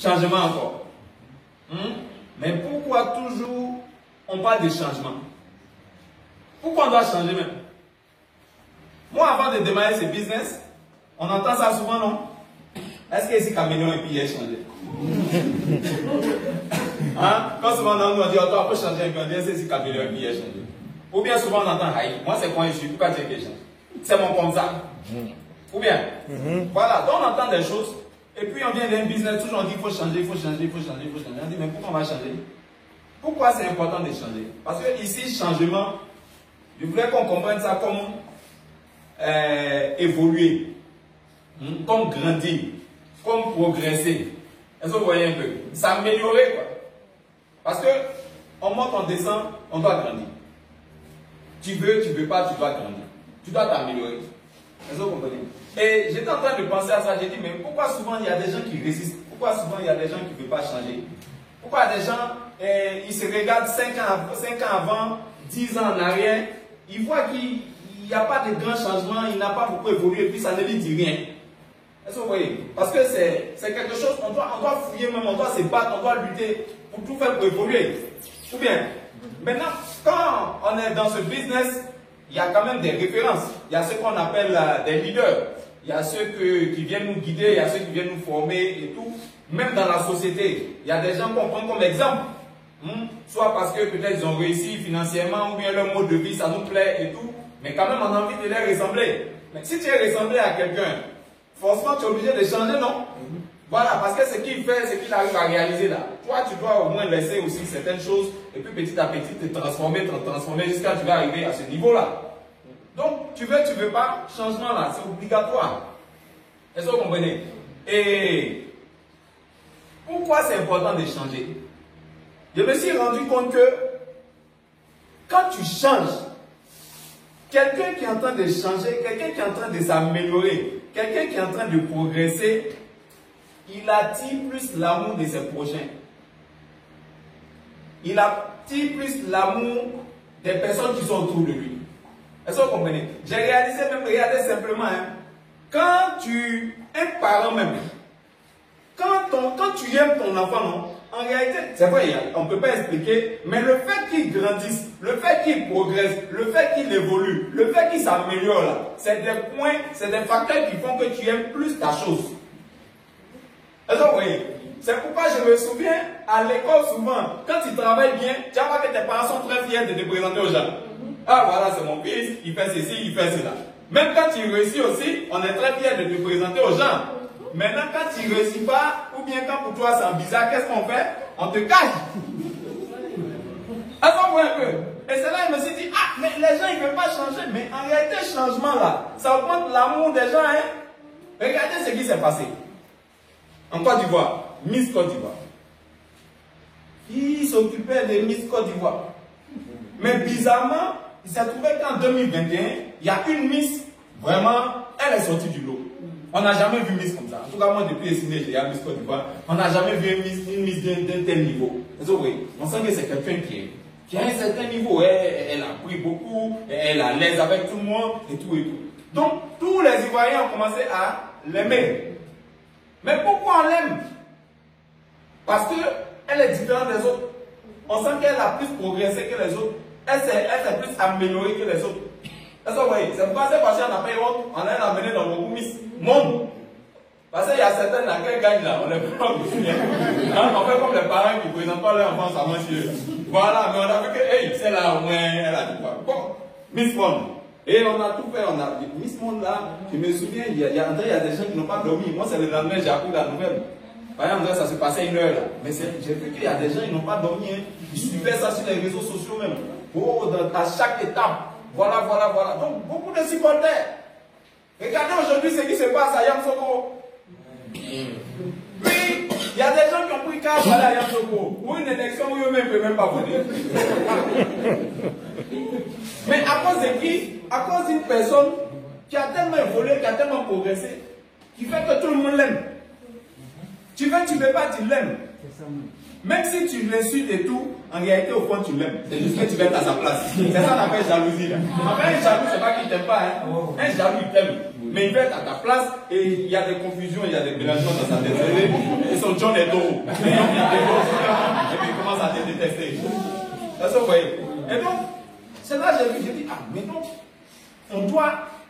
Changement encore. Mais pourquoi toujours on parle de changement? Pourquoi on doit changer même? Moi, avant de démarrer ce business, on entend ça souvent, non? Est-ce que c'est Caméléon et puis il a changé? Quand souvent on dit, on peut changer un peu, on dit, est-ce que c'est Caméléon et puis il a changé? Ou bien souvent on entend, moi c'est quand je suis, pourquoi tu es quelqu'un? C'est mon comme ça. Ou bien, voilà, donc on entend des choses, et puis on vient d'un business, toujours on dit, il faut changer, il faut changer, il faut changer, il faut changer. On dit, mais pourquoi on va changer? Pourquoi c'est important de changer? Parce que ici, changement, je voulais qu'on comprenne ça comme évoluer, comme grandir, comme progresser. Est-ce que vous voyez un peu? S'améliorer, quoi. Parce que on monte, on descend, on doit grandir. Tu veux pas, tu dois grandir. Tu dois t'améliorer. Est-ce que vous comprenez? Et j'étais en train de penser à ça, j'ai dit, mais pourquoi souvent il y a des gens qui résistent? Pourquoi souvent il y a des gens qui ne veulent pas changer? Pourquoi des gens, ils se regardent 5 ans avant, 10 ans en arrière, ils voient qu'il n'y a pas de grands changements, il n'a pas beaucoup évolué, et puis ça ne lui dit rien. Est-ce que vous voyez? Parce que c'est quelque chose, on doit fouiller même, on doit se battre, on doit lutter pour tout faire pour évoluer. Ou bien, maintenant, quand on est dans ce business, il y a quand même des références. Il y a ce qu'on appelle des leaders. Il y a ceux qui viennent nous guider, il y a ceux qui viennent nous former et tout. Même dans la société, il y a des gens qu'on prend comme exemple. Soit parce que peut-être ils ont réussi financièrement, ou bien leur mode de vie, ça nous plaît et tout. Mais quand même, on a envie de les ressembler. Mais si tu es ressemblé à quelqu'un, forcément, tu es obligé de changer, non? Voilà, parce que ce qu'il fait, ce qu'il arrive à réaliser là. Toi, tu dois au moins laisser aussi certaines choses et puis petit à petit te transformer jusqu'à tu vas arriver à ce niveau-là. Donc, tu veux pas, changement là, c'est obligatoire. Est-ce que vous comprenez? Et pourquoi c'est important de changer? Je me suis rendu compte que quand tu changes, quelqu'un qui est en train de changer, quelqu'un qui est en train de s'améliorer, quelqu'un qui est en train de progresser, il attire plus l'amour de ses prochains. Il attire plus l'amour des personnes qui sont autour de lui. Est-ce que vous comprenez? J'ai réalisé même, regardez simplement, quand un parent même, quand tu aimes ton enfant, non, en réalité, c'est vrai, on ne peut pas expliquer, mais le fait qu'il grandisse, le fait qu'il progresse, le fait qu'il évolue, le fait qu'il s'améliore, c'est des points, c'est des facteurs qui font que tu aimes plus ta chose. Est-ce que vous voyez? C'est pourquoi je me souviens, à l'école souvent, quand tu travailles bien, tu vas voir que tes parents sont très fiers de te présenter aux gens. Ah voilà, c'est mon fils, il fait ceci, il fait cela. Même quand tu réussis aussi, on est très fiers de te présenter aux gens. Maintenant, quand tu ne réussis pas, ou bien quand pour toi c'est bizarre, qu'est-ce qu'on fait? On te cache. Attends, moi un peu. Et c'est là que je me suis dit, ah, mais les gens ils ne veulent pas changer. Mais en réalité, le changement là, ça augmente l'amour des gens. Regardez ce qui s'est passé. En Côte d'Ivoire, Miss Côte d'Ivoire. Il s'occupait de Miss Côte d'Ivoire. Mais bizarrement, il s'est trouvé qu'en 2021, il y a une Miss, vraiment, elle est sortie du lot. On n'a jamais vu Miss comme ça. En tout cas, moi, depuis les ciné, j'ai à Miss Côte d'Ivoire, on n'a jamais vu une Miss d'un tel niveau. On sent que c'est quelqu'un qui a un certain niveau. Elle a pris beaucoup, elle est à l'aise avec tout le monde, et tout et tout. Donc, tous les Ivoiriens ont commencé à l'aimer. Mais pourquoi on l'aime? Parce qu'elle est différente des autres. On sent qu'elle a plus progressé que les autres. Elle s'est plus améliorée que les autres. Est-ce que vous voyez? C'est pourquoi c'est parce qu'on n'a pas eu honte, on l'a amené dans beaucoup Miss Monde. Parce qu'il y a certaines là, qui gagnent là, on les prend aussi. On fait comme les parents qui ne présentent pas leur enfance à monsieur. Voilà, mais on a vu que, hey, c'est là au moins, elle a dit quoi? Bon, Miss Monde. Et on a tout fait, on a dit, Miss Monde là, je me souviens, il y a des gens qui n'ont pas dormi. Moi, c'est le lendemain, j'ai appris la nouvelle. Par exemple, ça se passait 1 heure là. Mais j'ai vu qu'il y a des gens qui n'ont pas dormi. Ils suivaient ça sur les réseaux sociaux même. Oh, à chaque étape. Voilà. Donc, beaucoup de supporters. Regardez aujourd'hui ce qui se passe à Yamoussoukro. Oui, il y a des gens qui ont pris cas à Yamoussoukro. Pour une élection où eux-mêmes ne peuvent même pas voter. Mais à cause de qui? À cause d'une personne qui a tellement évolué, qui a tellement progressé, qui fait que tout le monde l'aime. Tu veux pas, tu l'aimes. Même si tu l'insultes et tout, en réalité, au fond, tu l'aimes. C'est juste que tu vas être à sa place. C'est ça qu'on appelle jalousie. Là. En fait, un jaloux, c'est pas qu'il t'aime pas. Un jaloux, il t'aime. mais il va être à ta place et il y a des confusions, il y a des mélangements dans sa tête. Et son John est taureau. Et puis il commence à te détester. Vous voyez. Et donc, c'est là que j'ai dit, ah, mais non,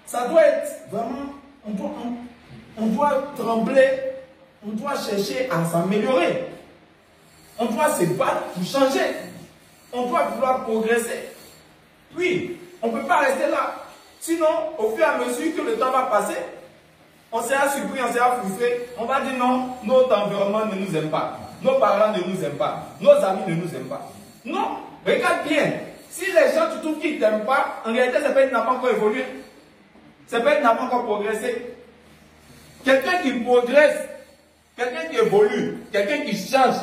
ça doit être vraiment, on doit trembler, on doit chercher à s'améliorer. On doit se battre pour changer. On doit vouloir progresser. Oui, on ne peut pas rester là. Sinon, au fur et à mesure que le temps va passer, on sera surpris, on sera frustré. On va dire non, notre environnement ne nous aime pas. Nos parents ne nous aiment pas. Nos amis ne nous aiment pas. Non, regarde bien. Si les gens tu trouves qu'ils ne t'aiment pas, en réalité, c'est parce qu'il n'a pas encore évolué. C'est parce qu'il n'a pas encore progressé. Quelqu'un qui progresse, quelqu'un qui évolue, quelqu'un qui change,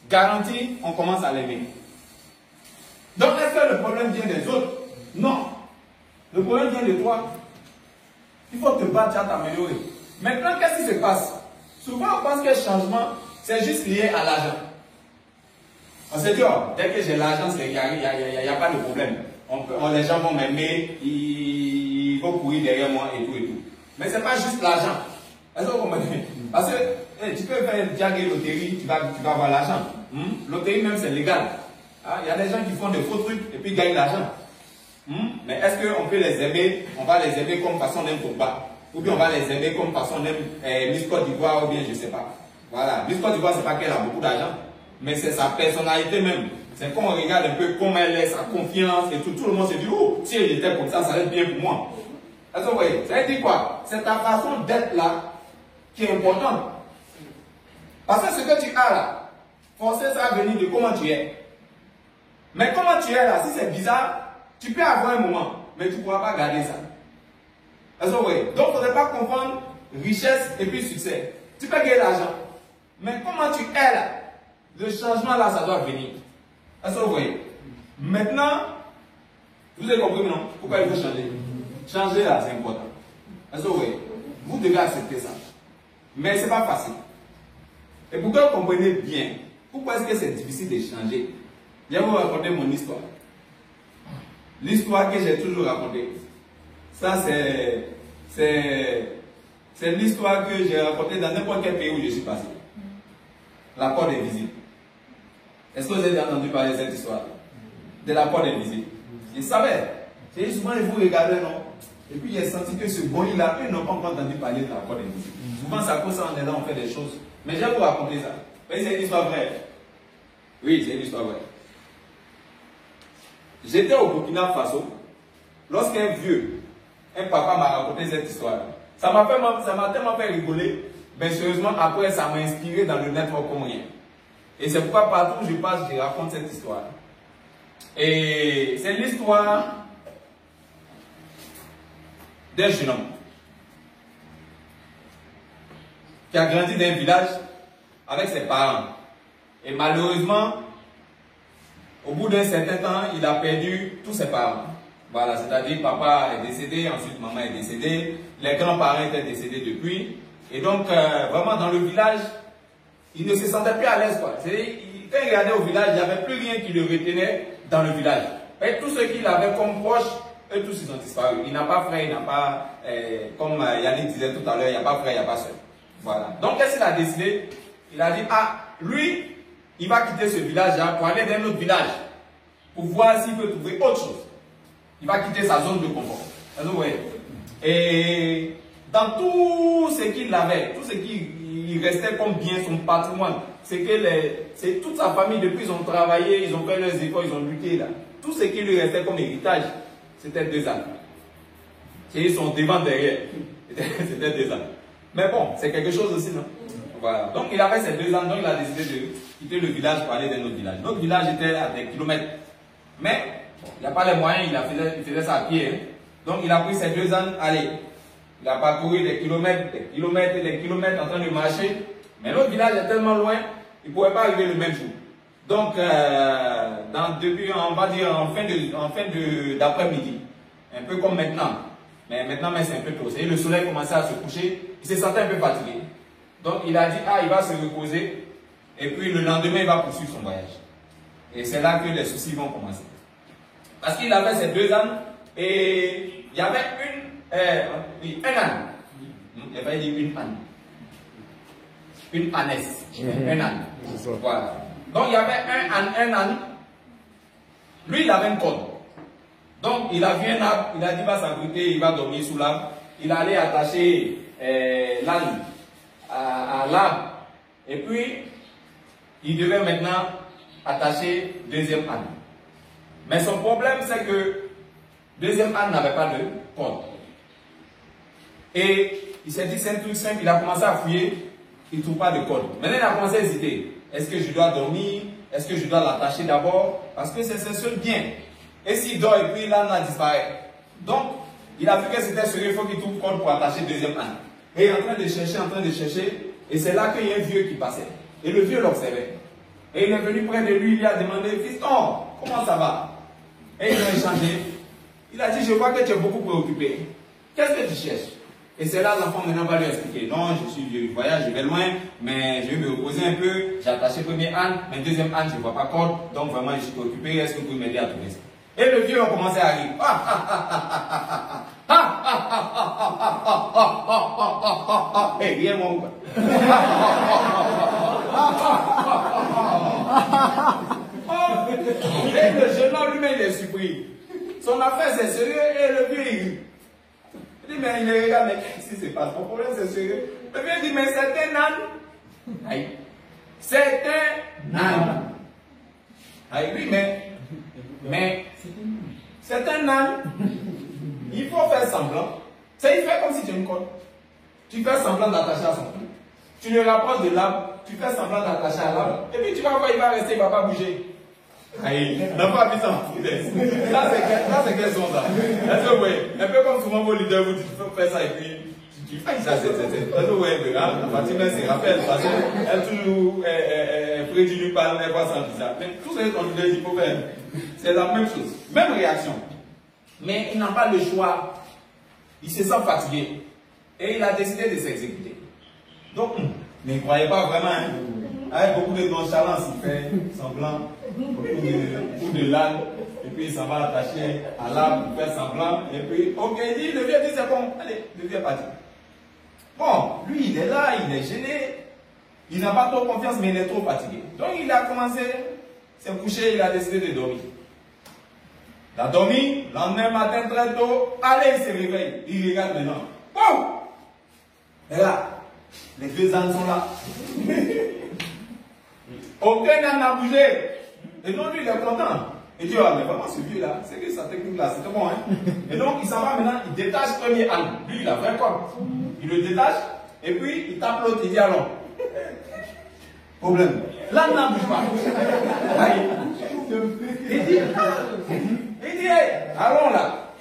garantie, on commence à l'aimer. Donc, est-ce que le problème vient des autres? Non. Le problème vient de toi. Il faut te battre à t'améliorer. Maintenant, qu'est-ce qui se passe? Souvent, on pense que le changement, c'est juste lié à l'argent. On se dit, oh, dès que j'ai l'argent, il n'y a pas de problème. Les gens vont m'aimer, ils vont courir derrière moi et tout et tout. Mais ce n'est pas juste l'argent. Est-ce que vous comprenez? Parce que tu peux faire une loterie, tu vas avoir l'argent. Loterie même, c'est légal. Il y a des gens qui font des faux trucs et puis gagnent l'argent. Mais est-ce qu'on peut les aimer? On va les aimer comme façon d'un combat. Ou bien on va les aimer comme façon d'un Miss Côte d'Ivoire ou bien je ne sais pas. Voilà. Miss Côte d'Ivoire, c'est pas qu'elle a beaucoup d'argent. Mais c'est sa personnalité même. C'est quand on regarde un peu comment elle est, sa confiance et tout. Tout le monde se dit, oh, si elle était comme ça va être bien pour moi. Est-ce que vous voyez? Ça veut dire quoi? C'est ta façon d'être là qui est importante. Parce que ce que tu as là, forcément ça va venir de comment tu es. Mais comment tu es là, si c'est bizarre, tu peux avoir un moment, mais tu ne pourras pas garder ça. Est-ce que vous voyez? Donc, il ne faudrait pas confondre richesse et puis succès. Tu peux gagner l'argent. Mais comment tu es là, le changement là, ça doit venir. Est-ce que vous voyez? Maintenant, vous avez compris non? Pourquoi il faut changer? Changer là, c'est important. Est-ce que vous voyez? Vous devez accepter ça. Mais ce n'est pas facile. Et pour que vous compreniez bien, pourquoi est-ce que c'est difficile de changer? Je vais vous raconter mon histoire. L'histoire que j'ai toujours racontée. Ça, c'est l'histoire que j'ai racontée dans n'importe quel pays où je suis passé. La porte des visites. Est-ce que vous avez entendu parler de cette histoire? De la porte des visites. Je savais. J'ai souvent vous regardez, non? Et puis j'ai senti que ce bon-là, eux n'ont pas encore entendu parler de la porte des visites. Souvent, ça cause ça, on est là, on fait des choses. Mais je vais vous raconter ça. C'est une histoire vraie. Oui, c'est une histoire vraie. J'étais au Burkina Faso, lorsqu'un vieux, un papa m'a raconté cette histoire. Ça m'a tellement fait rigoler, mais sérieusement, après, ça m'a inspiré dans le network comme rien. Et c'est pourquoi partout où je passe, je raconte cette histoire. Et c'est l'histoire d'un jeune homme qui a grandi dans un village avec ses parents. Et malheureusement, au bout d'un certain temps, il a perdu tous ses parents. Voilà, c'est-à-dire papa est décédé, ensuite maman est décédée, les grands-parents étaient décédés depuis. Et donc, vraiment dans le village, il ne se sentait plus à l'aise. Quand il regardait au village, il n'y avait plus rien qui le retenait dans le village. Et tous ceux qu'il avait comme proches, eux tous ils ont disparu. Il n'a pas frère, il n'a pas, comme Yannick disait tout à l'heure, il n'y a pas frère, il n'y a pas soeur. Voilà. Donc, qu'est-ce qu'il a décidé? Il a dit, ah, lui, il va quitter ce village-là pour aller dans un autre village, pour voir s'il peut trouver autre chose. Il va quitter sa zone de confort. Vous voyez? Et dans tout ce qu'il avait, tout ce qui restait comme bien, son patrimoine, c'est que toute sa famille, depuis ils ont travaillé, ils ont fait leurs efforts, ils ont lutté là. Tout ce qui lui restait comme héritage, c'était 2 ans. Ils sont devant derrière. C'était 2 ans. Mais bon, c'est quelque chose aussi, non? Voilà. Donc il avait ces 2 ans, donc il a décidé de quitter le village pour aller dans notre village. Notre village était à des kilomètres. Mais bon, il n'y a pas les moyens, il faisait ça à pied. Hein. Donc il a pris ces 2 ans, allez. Il a parcouru des kilomètres, des kilomètres, des kilomètres en train de marcher. Mais notre village est tellement loin, il ne pouvait pas arriver le même jour. Donc, depuis, on va dire, en fin d'après-midi, un peu comme maintenant. Mais maintenant, c'est un peu tôt. Le soleil commençait à se coucher, il se sentait un peu fatigué. Donc, il a dit, ah, il va se reposer. Et puis, le lendemain, il va poursuivre son voyage. Et c'est là que les soucis vont commencer. Parce qu'il avait ces 2 ans, et il y avait Oui, un âne. Il va dire une âne. Une ânesse. Un âne. Voilà. Donc il y avait un âne. Lui, il avait une corde. Donc il a vu un arbre, il a dit va s'abriter, il va dormir sous l'arbre. Il allait attacher l'âne à l'arbre. Et puis, il devait maintenant attacher deuxième âne. Mais son problème, c'est que deuxième âne n'avait pas de corde. Et il s'est dit, c'est un truc simple, il a commencé à fouiller, il ne trouve pas de corde. Maintenant, il a commencé à hésiter. Est-ce que je dois dormir? Est-ce que je dois l'attacher d'abord? Parce que c'est ce seul bien. Et s'il dort et puis l'âne a disparu. Donc, il a vu que c'était sérieux, il faut qu'il trouve corde pour attacher le deuxième âne. Et il est en train de chercher, et c'est là qu'il y a un vieux qui passait. Et le vieux l'observait. Et il est venu près de lui, il a demandé, fiston, comment ça va? Et ils ont échangé. Il a dit, je vois que tu es beaucoup préoccupé. Qu'est-ce que tu cherches? Et c'est là l'enfant maintenant va lui expliquer. Non, je voyage, je vais loin, mais je vais me reposer un peu. J'ai attaché le premier âne, mais le deuxième âne, je ne vois pas corde. Donc vraiment, je suis préoccupé. Est-ce que vous pouvez m'aider à trouver ça? Et le vieux a commencé à rire. Hé, viens mon gars. Et le jeune homme lui-même, il est surpris. Son affaire, c'est sérieux, et le vieux, il rit. Il dit, mais il regarde, mais qu'est-ce qui se passe? Mon problème, c'est sérieux. Le vieux dit, mais c'est un âne. Aïe. C'est un âne. Aïe, oui, mais c'est un âne. Il faut faire semblant. C'est, il fait comme si tu as une corde. Tu fais semblant d'attacher à son cou. Tu le rapproches de l'arbre. Tu fais semblant d'attacher à l'arbre. Et puis tu vas voir, il va rester, il ne va pas bouger. Aïe, n'a pas mis ça en foutaise. Là, c'est quel son ça? Est-ce que oui, un peu comme souvent vos leaders vous dites, il faut faire ça et puis tu fais ça, c'est. Est-ce que oui, Fatima se rappelle, parce qu'elle toujours, Freddy lui parle, elle voit ça bizarre. Mais tout ce que ton leader dit, il faut faire. C'est la même chose, même réaction. Mais il n'a pas le choix. Il se sent fatigué. Et il a décidé de s'exécuter. Donc, ne croyez pas vraiment, hein. Avec beaucoup de nonchalance, il fait semblant ou de l'âne, et puis il s'en va attacher à l'arbre, il fait semblant, et puis, ok, il dit, le vieux dit, c'est bon, allez, le vieux est parti. Bon, lui, il est là, il est gêné, il n'a pas trop confiance, mais il est trop fatigué. Donc, il a commencé, s'est couché, il a décidé de dormir. Il a dormi, le lendemain matin très tôt, allez, il se réveille, il regarde maintenant. Bon! Et là, les deux ânes sont là. Aucun âne n'a bougé. Et donc lui, il est content. Il dit, ah, mais vraiment, ce vieux-là, c'est que sa technique-là, c'était bon, hein. Et donc, il s'en va maintenant, il détache le premier âne. Lui, il a fait quoi? Il le détache, et puis, il tape l'autre, il dit, allons. Problème. L'âne n'en bouge pas. Aïe. Il dit, hey, allons là.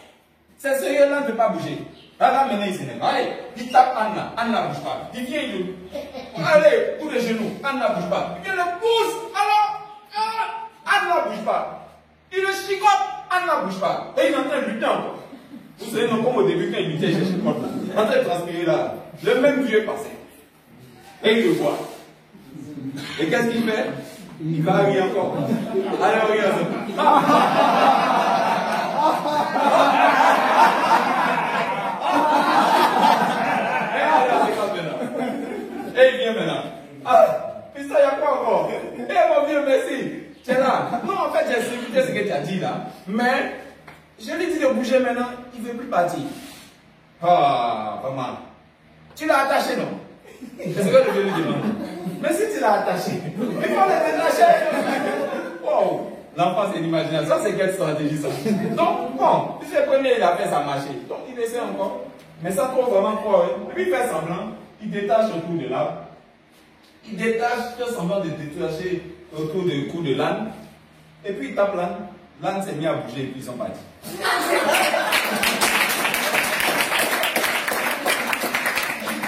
C'est sérieux, l'âne ne peut pas bouger. Là, maintenant, il s'énerve. Allez, il tape Anne ne bouge pas. Il vient, il allez, tous les genoux, Anne ne bouge pas. Il vient le pousse, alors, Anne ne bouge pas. Il le chicote, Anne ne bouge pas. Et il est en train de lutter encore. Vous savez, non, comme au début, quand il luttait, il chicote. En train de transpirer là. Le même vieux passait. Et il le voit. Et qu'est-ce qu'il fait? Il va rire encore. Allez, regarde. Et il vient maintenant. Ah, puis ça, il y a quoi encore? Eh mon vieux, merci. Tu es là. Non, en fait, j'ai exécuté ce que tu as dit là. Mais, je lui ai dit de bouger maintenant, il ne veut plus partir. Ah, vraiment. Tu l'as attaché, non? C'est ce que je lui demande. Mais si tu l'as attaché, il faut le détacher. Wow. L'enfant, c'est l'imagination. Ça, c'est quelle stratégie ça? Donc, bon, puisque le premier, il a fait sa marché. Donc, il essaie encore. Mais ça trouve vraiment quoi? Et puis, il fait semblant. Il détache autour de l'arbre. Il détache, fait semblant de détacher autour du cou de l'âne. Et puis il tape l'âne. L'âne s'est mis à bouger et puis ils sont partis.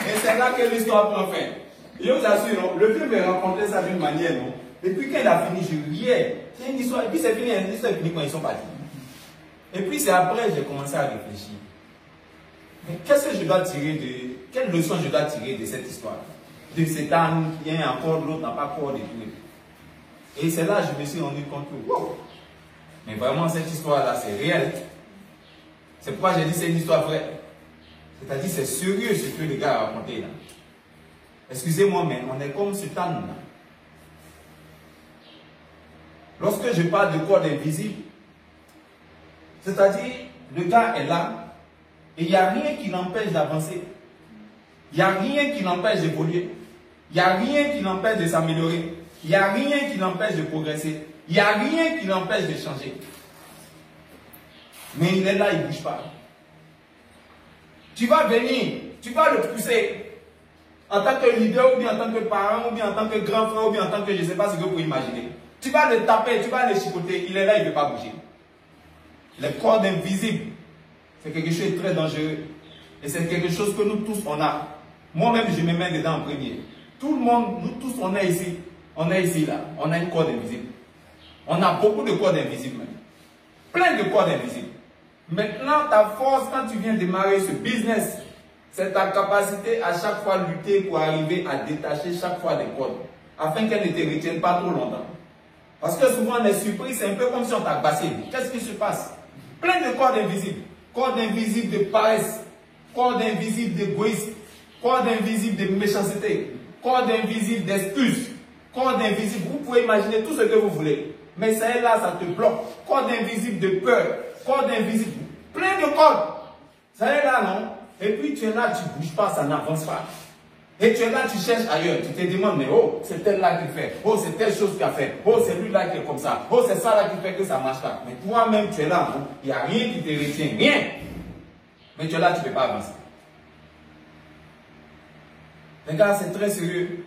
Et c'est là que l'histoire prend fin. Je vous assure, non, le film me racontait ça d'une manière, non? Et puis quand il a fini, je riais. C'est une histoire. Et puis c'est fini, l'histoire est finie quand ils sont partis. Et puis c'est après que j'ai commencé à réfléchir. Mais qu'est-ce que je dois tirer de... Quelle leçon je dois tirer de cette histoire? De cet âne qui est encore, l'autre n'a pas encore de tout. Et c'est là que je me suis rendu compte que, wow, mais vraiment cette histoire-là, c'est réel. C'est pourquoi j'ai dit c'est une histoire vraie. C'est-à-dire, c'est sérieux ce que les gars racontent là. Excusez-moi, mais on est comme ce temps là. Lorsque je parle de corps invisible, c'est-à-dire, le gars est là et il n'y a rien qui l'empêche d'avancer. Il n'y a rien qui l'empêche d'évoluer. Il n'y a rien qui l'empêche de s'améliorer. Il n'y a rien qui l'empêche de progresser. Il n'y a rien qui l'empêche de changer. Mais il est là, il ne bouge pas. Tu vas venir, tu vas le pousser. En tant que leader, ou bien en tant que parent, ou bien en tant que grand frère, ou bien en tant que je ne sais pas ce que vous imaginez. Tu vas le taper, tu vas le chicoter. Il est là, il ne veut pas bouger. Les cordes invisibles, c'est quelque chose de très dangereux. Et c'est quelque chose que nous tous, on a. Moi-même, je me mets dedans en premier. Tout le monde, nous tous, on est ici. On est ici, là. On a une corde invisible. On a beaucoup de cordes invisibles, même. Plein de cordes invisibles. Maintenant, ta force, quand tu viens démarrer ce business, c'est ta capacité à chaque fois lutter pour arriver à détacher chaque fois des cordes, afin qu'elles ne te retiennent pas trop longtemps. Parce que souvent, on est surpris, c'est un peu comme si on t'a passé. Qu'est-ce qui se passe? Plein de cordes invisibles. Cordes invisibles de paresse, cordes invisibles d'égoïsme, cordes invisibles de méchanceté, cordes invisibles d'excuses, cordes invisibles, vous pouvez imaginer tout ce que vous voulez. Mais ça est là, ça te bloque. Cordes invisibles de peur, cordes invisibles, plein de cordes. Ça est là, non? Et puis tu es là, tu ne bouges pas, ça n'avance pas. Et tu es là, tu cherches ailleurs, tu te demandes, mais oh, c'est tel là qui fait, oh, c'est telle chose qui a fait, oh, c'est lui là qui est comme ça, oh, c'est ça là qui fait que ça ne marche pas. Mais toi-même, tu es là, non? Il n'y a rien qui te retient, rien. Mais tu es là, tu ne peux pas avancer. Les gars, c'est très sérieux.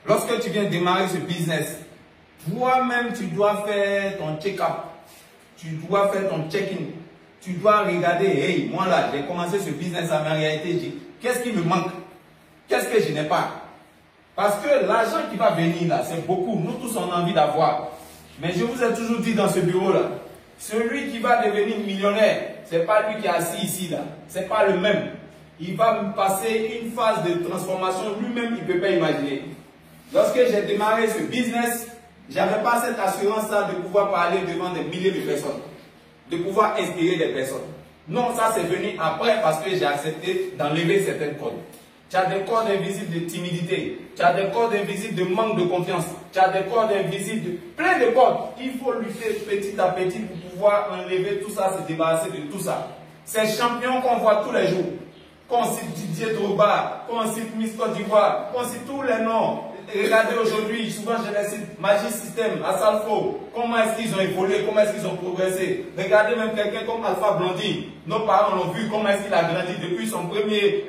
Lorsque tu viens démarrer ce business, toi-même, tu dois faire ton check-up. Tu dois faire ton check-in. Tu dois regarder, hey, moi là, j'ai commencé ce business à ma réalité, qu'est-ce qui me manque? Qu'est-ce que je n'ai pas? Parce que l'argent qui va venir là, c'est beaucoup. Nous tous, on a envie d'avoir. Mais je vous ai toujours dit dans ce bureau-là, celui qui va devenir millionnaire, ce n'est pas lui qui est assis ici là. Ce n'est pas le même. Il va me passer une phase de transformation lui-même qu'il ne peut pas imaginer. Lorsque j'ai démarré ce business, je n'avais pas cette assurance-là de pouvoir parler devant des milliers de personnes, de pouvoir inspirer des personnes. Non, ça c'est venu après parce que j'ai accepté d'enlever certaines cordes. Tu as des cordes invisibles de timidité, tu as des cordes invisibles de manque de confiance, tu as des cordes invisibles de plein de cordes. Il faut lutter petit à petit pour pouvoir enlever tout ça, se débarrasser de tout ça. Ces champions qu'on voit tous les jours, qu'on cite Didier Drogba, qu'on cite Miss Côte d'Ivoire, qu'on cite tous les noms. Regardez aujourd'hui, souvent je les cite, Magic System, Asalfo, comment est-ce qu'ils ont évolué, comment est-ce qu'ils ont progressé. Regardez même quelqu'un comme Alpha Blondy, nos parents l'ont vu, comment est-ce qu'il a grandi depuis son premier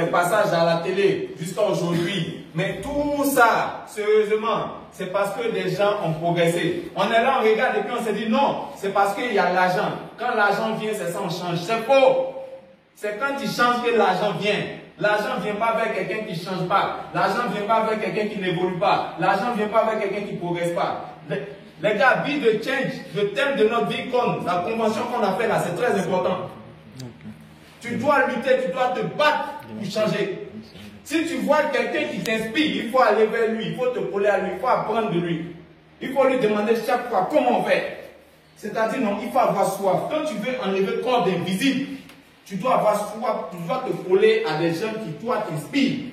passage à la télé jusqu'à aujourd'hui. Mais tout ça, sérieusement, c'est parce que des gens ont progressé. On est là, on regarde et puis on se dit non, c'est parce qu'il y a l'argent. Quand l'argent vient, c'est ça, on change. C'est faux. C'est quand il change que l'argent vient. L'argent ne vient pas avec quelqu'un qui ne change pas. L'argent ne vient pas avec quelqu'un qui n'évolue pas. L'argent ne vient pas avec quelqu'un qui ne progresse pas. Les gars, Be the Change, le thème de notre vie, la convention qu'on a fait là, c'est très important. Tu dois lutter, tu dois te battre pour changer. Si tu vois quelqu'un qui t'inspire, il faut aller vers lui, il faut te coller à lui, il faut apprendre de lui. Il faut lui demander chaque fois comment on fait. C'est-à-dire, non, il faut avoir soif. Quand tu veux enlever corps invisible, tu dois avoir soif, tu dois te coller à des gens qui, toi, t'inspirent,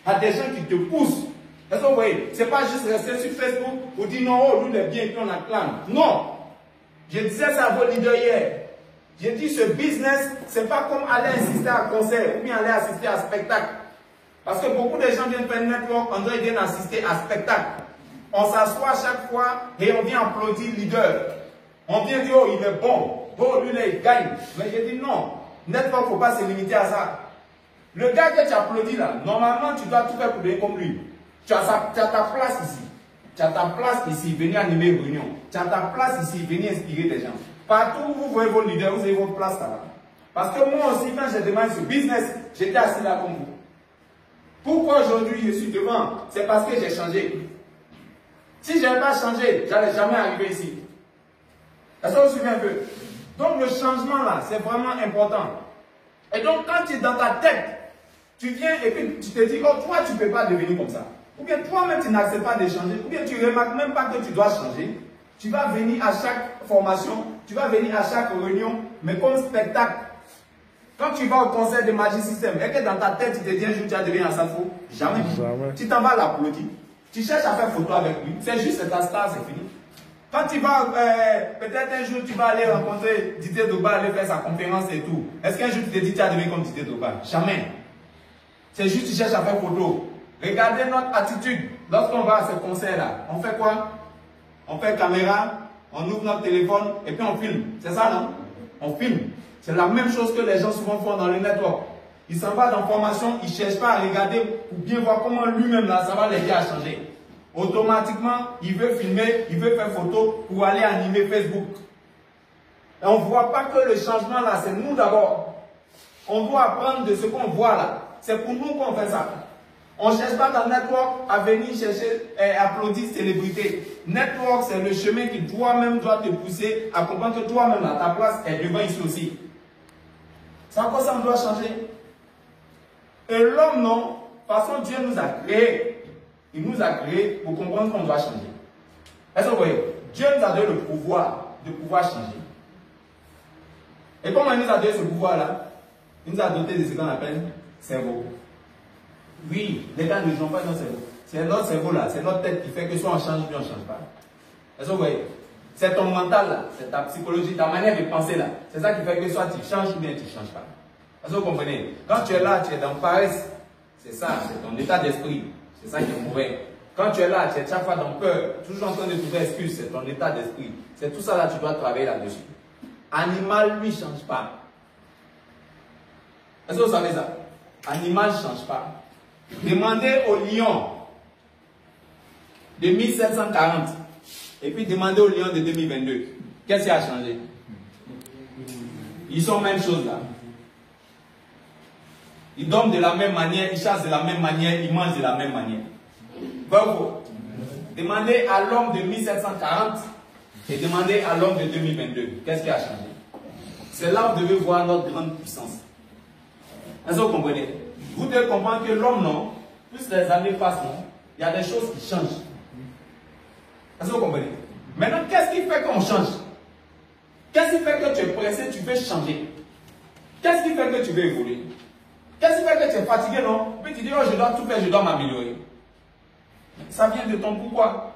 à des gens qui te poussent. Est-ce que vous voyez? Ce n'est pas juste rester sur Facebook ou dire non, oh, lui, il est bien, puis on acclame. Non! Je disais ça à vos leaders hier. J'ai dit ce business, ce n'est pas comme aller assister à un concert ou bien aller assister à un spectacle. Parce que beaucoup de gens viennent faire network, on doit viennent assister à un spectacle. On s'assoit chaque fois et on vient applaudir le leader. On vient dire, oh, il est bon. Oh, lui, là, il gagne. Mais j'ai dit non. Network, il ne faut pas se limiter à ça. Le gars que tu applaudis là, normalement, tu dois tout faire pour devenir comme lui. Tu as ta place ici. Tu as ta place ici, venir animer une réunion. Tu as ta place ici, venir inspirer des gens. Partout où vous voyez vos leaders, vous avez votre place là. Parce que moi aussi, quand j'ai demandé ce business, j'étais assis là comme vous. Pourquoi aujourd'hui je suis devant? C'est parce que j'ai changé. Si je n'avais pas changé, je n'allais jamais arriver ici. Est-ce que vous vous souvenez un peu? Donc le changement là, c'est vraiment important. Et donc quand tu es dans ta tête, tu viens et puis tu te dis, oh toi tu ne peux pas devenir comme ça. Ou bien toi-même tu n'acceptes pas de changer. Ou bien tu ne remarques même pas que tu dois changer. Tu vas venir à chaque formation, Tu vas venir à chaque réunion, mais comme spectacle. Quand tu vas au concert de Magic System, et que dans ta tête, tu te dis un jour tu vas devenir un safo, jamais. Tu t'en vas à l'applaudir. Tu cherches à faire photo avec lui. C'est juste ta star, c'est fini. Quand tu vas, peut-être un jour, tu vas aller rencontrer Didier Drogba, aller faire sa conférence et tout. Est-ce qu'un jour tu te dis tu vas devenir comme Didier Drogba? Jamais. C'est juste tu cherches à faire photo. Regardez notre attitude lorsqu'on va à ce concert-là. On fait quoi? On fait caméra, on ouvre notre téléphone et puis on filme. C'est ça, non? On filme. C'est la même chose que les gens souvent font dans le network. Ils s'en vont dans formation, ils ne cherchent pas à regarder pour bien voir comment lui-même, là, ça va l'aider à changer. Automatiquement, il veut filmer, il veut faire photo pour aller animer Facebook. Et on ne voit pas que le changement, là, c'est nous d'abord. On doit apprendre de ce qu'on voit là. C'est pour nous qu'on fait ça. On ne cherche pas dans le network à venir chercher et applaudir célébrité. Network, c'est le chemin qui toi-même doit te pousser à comprendre que toi-même, là, ta place est devant ici aussi. C'est à quoi ça on doit changer. Et l'homme, non, de toute façon, Dieu nous a créés. Il nous a créés pour comprendre qu'on doit changer. Est-ce que vous voyez? Dieu nous a donné le pouvoir de pouvoir changer. Et comment il nous a donné ce pouvoir-là? Il nous a doté de ce qu'on appelle cerveau. Oui, les gars ne jouent pas notre cerveau. C'est notre cerveau là, c'est notre tête qui fait que soit on change, bien on ne change pas. Est-ce que vous voyez? C'est ton mental là, c'est ta psychologie, ta manière de penser là. C'est ça qui fait que soit tu changes ou bien tu ne changes pas. Est-ce que vous comprenez? Quand tu es là, tu es dans paresse. C'est ça, c'est ton état d'esprit. C'est ça qui est mauvais. Quand tu es là, tu es chaque fois dans peur, toujours en train de trouver excuse, c'est ton état d'esprit. C'est tout ça là, tu dois travailler là-dessus. Animal, lui, ne change pas. Est-ce que vous savez ça? Animal ne change pas. Demandez au lion de 1740 et puis demandez au lion de 2022. Qu'est-ce qui a changé? Ils sont même chose là. Ils dorment de la même manière, ils chassent de la même manière, ils mangent de la même manière. Bravo. Demandez à l'homme de 1740 et demandez à l'homme de 2022. Qu'est-ce qui a changé? C'est là où vous devez voir notre grande puissance. Est-ce que vous comprenez? Vous devez comprendre que l'homme, non, plus les années passent, non, il y a des choses qui changent. Est-ce que vous comprenez? Maintenant, qu'est-ce qui fait qu'on change? Qu'est-ce qui fait que tu es pressé, tu veux changer? Qu'est-ce qui fait que tu veux évoluer? Qu'est-ce qui fait que tu es fatigué, non? Puis tu dis, oh, je dois tout faire, je dois m'améliorer. Ça vient de ton pouvoir.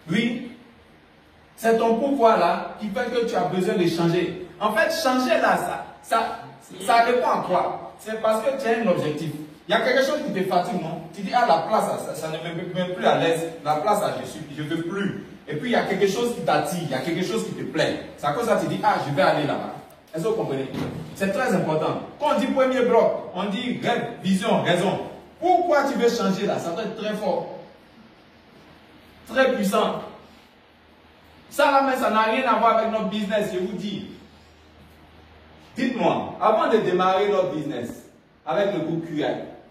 Oui, c'est ton pouvoir là qui fait que tu as besoin de changer. En fait, changer là, ça répond à quoi? C'est parce que tu as un objectif. Il y a quelque chose qui te fatigue, non? Tu dis, ah, la place, ça ne me met plus à l'aise. La place, je ne veux plus. Et puis, il y a quelque chose qui t'attire, il y a quelque chose qui te plaît. C'est à cause ça, tu dis, ah, je vais aller là-bas. Est-ce que vous comprenez? C'est très important. Quand on dit premier bloc, on dit rêve, vision, raison. Pourquoi tu veux changer là? Ça doit être très fort. Très puissant. Ça là, mais ça n'a rien à voir avec notre business, je vous dis. Dites-moi, avant de démarrer notre business, avec le groupe QI,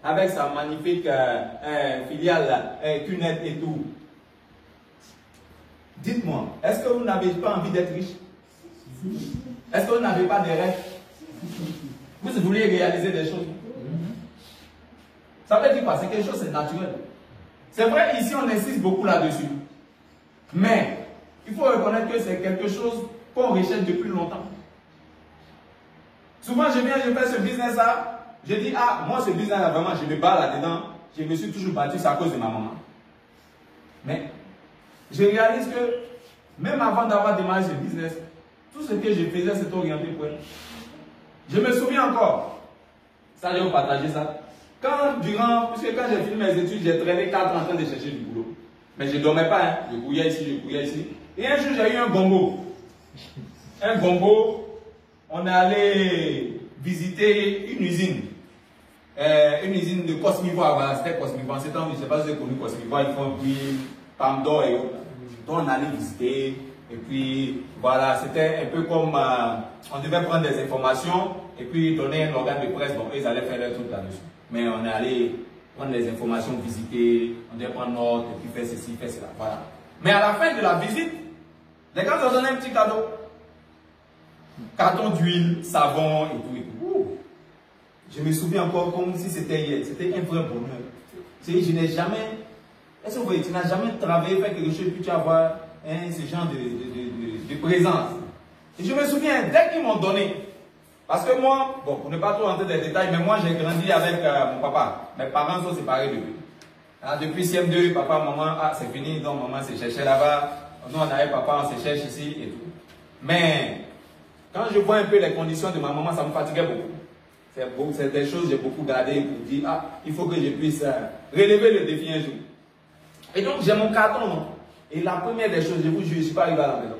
avec sa magnifique filiale QNET et tout, dites-moi, est-ce que vous n'avez pas envie d'être riche? Est-ce que vous n'avez pas de rêves? Vous voulez réaliser des choses? Ça veut dire quoi? C'est quelque chose, c'est naturel. C'est vrai, ici on insiste beaucoup là-dessus. Mais, il faut reconnaître que c'est quelque chose qu'on recherche depuis longtemps. Souvent, je fais ce business-là, je dis, ah, moi, ce business-là, vraiment, je me bats là-dedans. Je me suis toujours battu, c'est à cause de ma maman. Mais, je réalise que, même avant d'avoir démarré ce business, tout ce que je faisais, c'était orienté pour elle. Je me souviens encore, ça, je vais vous partager ça. Puisque quand j'ai fini mes études, j'ai traîné 4 ans en train de chercher du boulot. Mais je ne dormais pas, hein. Je bouillais ici. Et un jour, j'ai eu un gombo. Un gombo. On est allé visiter une usine. Une usine de Cosmivoire. Voilà, c'était Cosmivoire. C'est temps, je ne sais pas si vous avez connu Cosmivoire. Ils font puis Pam d'or et autres. Donc on allait visiter. Et puis voilà, c'était un peu comme on devait prendre des informations et puis donner un organe de presse. Bon, ils allaient faire leur truc là-dessus. Mais on est allé prendre les informations, visiter. On devait prendre note et puis faire ceci, faire cela. Voilà. Mais à la fin de la visite, les gars nous ont donné un petit cadeau. Carton d'huile, savon et tout. Et tout. Ouh. Je me souviens encore comme si c'était hier. C'était un vrai bonheur. Je n'ai jamais. Est-ce que vous voyez, tu n'as jamais travaillé, fait quelque chose, puis tu vas voir ce genre de présence. Et je me souviens, dès qu'ils m'ont donné, parce que moi, bon, pour ne pas trop rentrer dans les détails, mais moi j'ai grandi avec mon papa. Mes parents sont séparés depuis. Alors, depuis CM2, papa, maman, c'est fini, donc maman s'est cherchée là-bas. Nous on avait papa, on se cherche ici et tout. Mais quand je vois un peu les conditions de ma maman, ça me fatiguait beaucoup. C'est des choses que j'ai beaucoup gardées pour dire, il faut que je puisse relever le défi un jour. Et donc j'ai mon carton, non? Et la première des choses, je vous jure, je ne suis pas arrivé à la maison.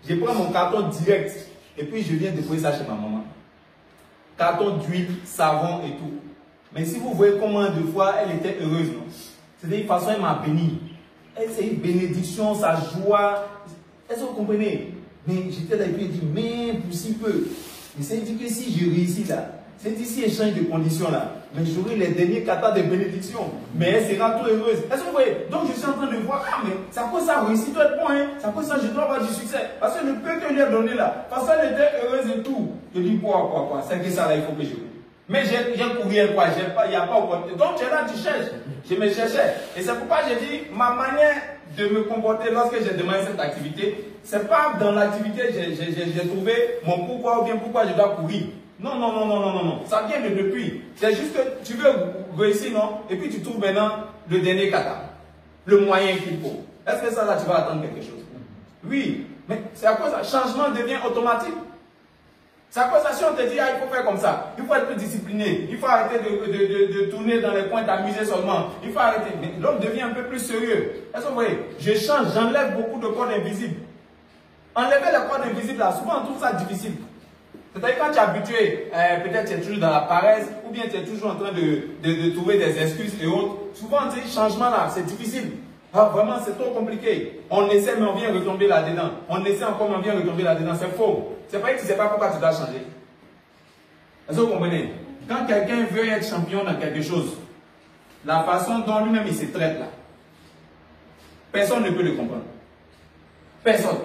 Je prends mon carton direct et puis je viens déposer ça chez ma maman. Carton d'huile, savon et tout. Mais si vous voyez comment de fois elle était heureuse, non? C'est de toute façon, elle m'a béni. C'est une bénédiction, sa joie. Est-ce que vous comprenez? Mais j'étais là et puis elle dit, mais pour si peu. Mais c'est dit que si je réussis là, c'est ici échange de conditions là. Mais j'aurai les derniers katas de bénédiction. Mais elle sera trop heureuse. Est-ce que vous voyez? Donc je suis en train de voir, mais ça cause ça réussit, doit être bon, hein. Ça cause ça, je dois avoir du succès. Parce que le peu que je lui ai donné là, parce qu'elle était heureuse et tout. Je dis, quoi, c'est que ça là, il faut que je cours. Mais j'ai couru quoi, il n'y a pas opportunité. Donc tu es là, tu cherches. Je me cherchais. Et c'est pourquoi j'ai dit, ma manière de me comporter lorsque j'ai demandé cette activité, c'est pas dans l'activité j'ai trouvé mon pourquoi ou bien pourquoi je dois courir. Non. Ça vient de depuis. C'est juste que tu veux réussir, non? Et puis tu trouves maintenant le dernier kata. Le moyen qu'il faut. Est-ce que ça là, tu vas attendre quelque chose? Oui. Mais c'est à cause ça. Changement devient automatique. C'est à cause ça, si on te dit, il faut faire comme ça, il faut être plus discipliné, il faut arrêter de tourner dans les coins, t'amuser seulement, il faut arrêter. Mais l'homme devient un peu plus sérieux. Est-ce que vous voyez? Je change, j'enlève beaucoup de cordes invisibles. Enlever les cordes invisibles là, souvent on trouve ça difficile. C'est-à-dire quand tu es habitué, peut-être tu es toujours dans la paresse, ou bien tu es toujours en train de trouver des excuses et autres. Souvent, ces changements là, c'est difficile. Vraiment, c'est trop compliqué. On essaie, mais on vient retomber là-dedans. On essaie encore, mais on vient retomber là-dedans. C'est faux. C'est pas que tu ne sais pas pourquoi tu dois changer. Est-ce que vous comprenez? Quand quelqu'un veut être champion dans quelque chose, la façon dont lui-même il se traite là, personne ne peut le comprendre. Personne.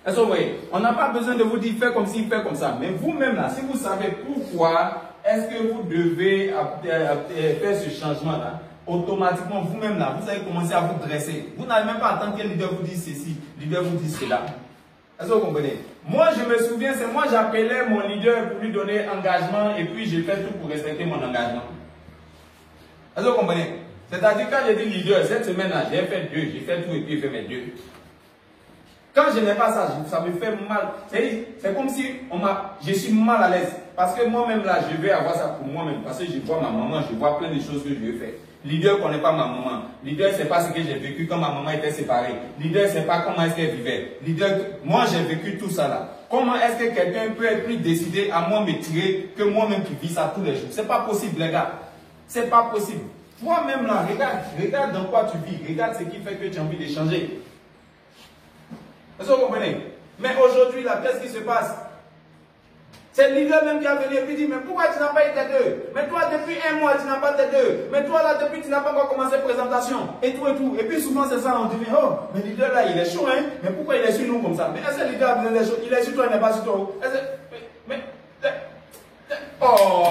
Est-ce que vous voyez? On n'a pas besoin de vous dire fais comme ci, fais comme ça. Mais vous-même là, si vous savez pourquoi est-ce que vous devez faire ce changement là, automatiquement, vous-même là, vous allez commencer à vous dresser. Vous n'allez même pas attendre que le leader vous dise ceci, le leader vous dise cela. Est-ce que vous comprenez? Moi, je me souviens, c'est moi j'appelais mon leader pour lui donner engagement et puis j'ai fait tout pour respecter mon engagement. Est-ce que vous comprenez? C'est-à-dire, quand j'ai dit leader, cette semaine-là, j'ai fait Dieu, j'ai fait tout et puis j'ai fait mes dieux. Quand je n'ai pas ça, ça me fait mal. C'est comme si je suis mal à l'aise. Parce que moi-même là, je vais avoir ça pour moi-même. Parce que je vois ma maman, je vois plein de choses que je veux faire. Leader ne connaît pas ma maman. Leader ne sait pas ce que j'ai vécu quand ma maman était séparée. Leader ne sait pas comment est-ce qu'elle vivait. Leader, moi j'ai vécu tout ça là. Comment est-ce que quelqu'un peut être plus décidé à moi me tirer que moi-même qui vis ça tous les jours? C'est pas possible les gars. C'est pas possible. Toi-même là, regarde dans quoi tu vis. Regarde ce qui fait que tu as envie de changer. Est-ce que vous comprenez? Mais aujourd'hui là, qu'est-ce qui se passe? C'est le leader même qui a venu et puis dit, mais pourquoi tu n'as pas été deux? Mais toi, depuis un mois, tu n'as pas été deux. Mais toi, là, depuis, tu n'as pas encore commencé la présentation. Et tout et tout. Et puis souvent, c'est ça, on dit, oh, mais le leader là, il est chaud, hein? Mais pourquoi il est sur nous comme ça? Mais est-ce que le leader a besoin d'être chaud? Il est sur toi, il n'est pas sur toi. Oh!